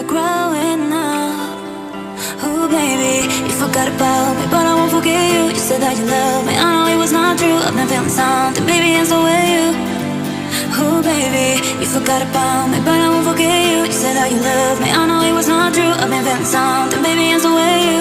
never growing up. Oh baby, you forgot about me, but I won't forget you. You said that you love me, I know it was not true. I've been feeling something, baby, and so will you. Oh baby, you forgot about me, but I won't forget you. You said that you love me, I know it was not true. I've been feeling something, baby, and so will you.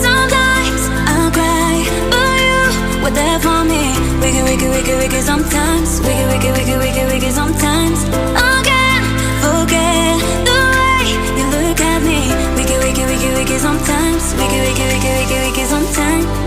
Sometimes I'll cry, but you were there for me. Wiki, sometimes. Wiki, sometimes. I can't forget the way you look at me. Wiki, sometimes. Wiki, sometimes.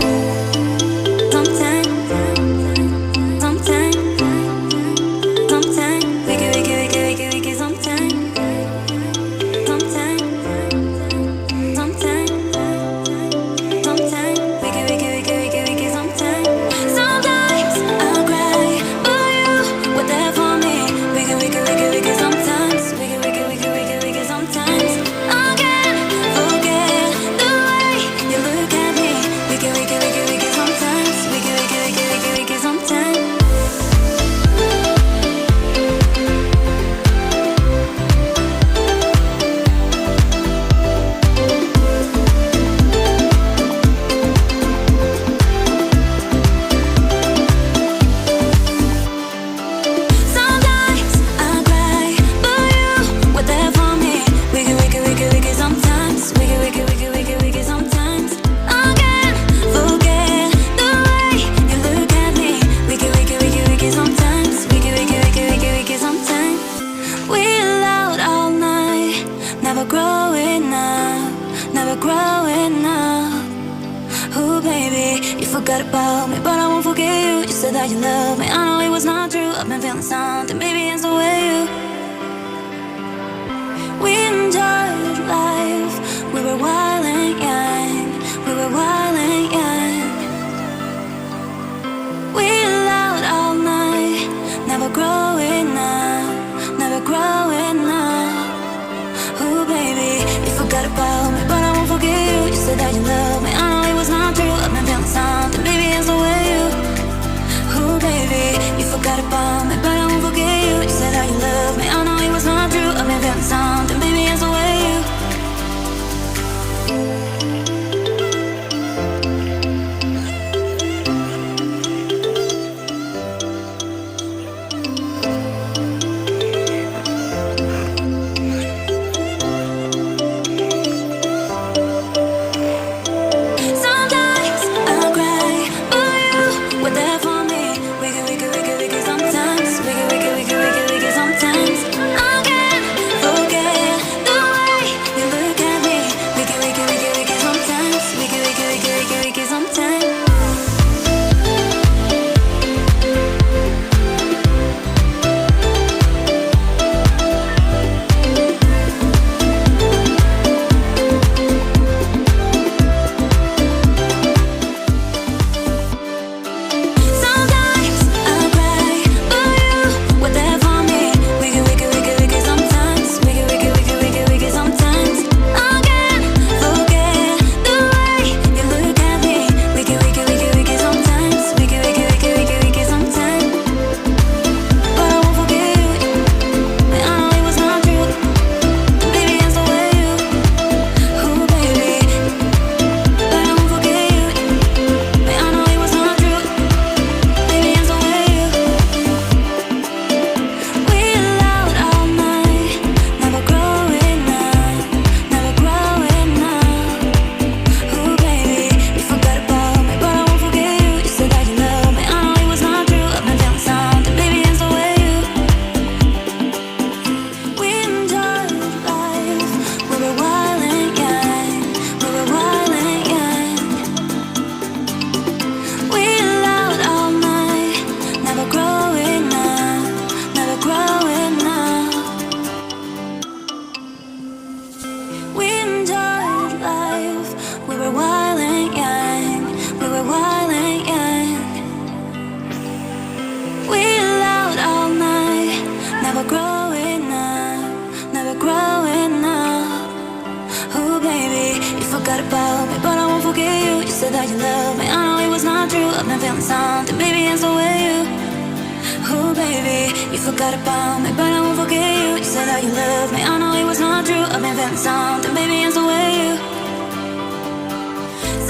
Oh baby, you forgot about me, but I won't forget you. You said that you love me, I know it was not true. I've been feeling something, baby, it's the way you.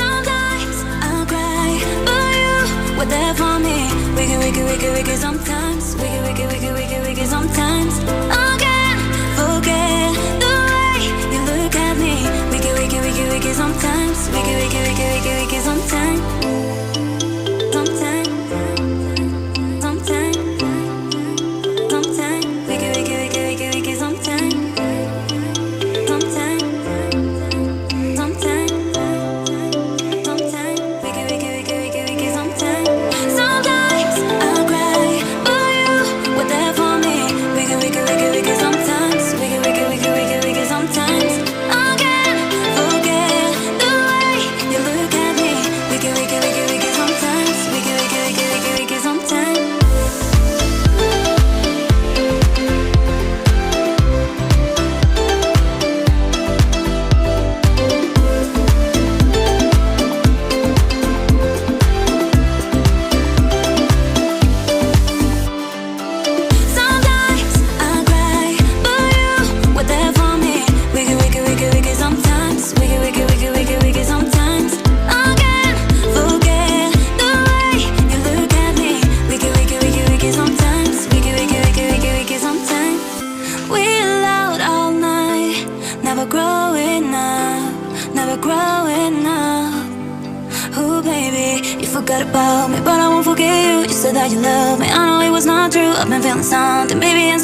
Sometimes I'll cry, but you were there for me. Wiki, sometimes. Wiki, sometimes. I can't forget the way you look at me. Wiki, sometimes. Wiki, sometimes. Forgot about me, but I won't forget you. You said that you love me, I know it was not true. I've been feeling something, maybe it's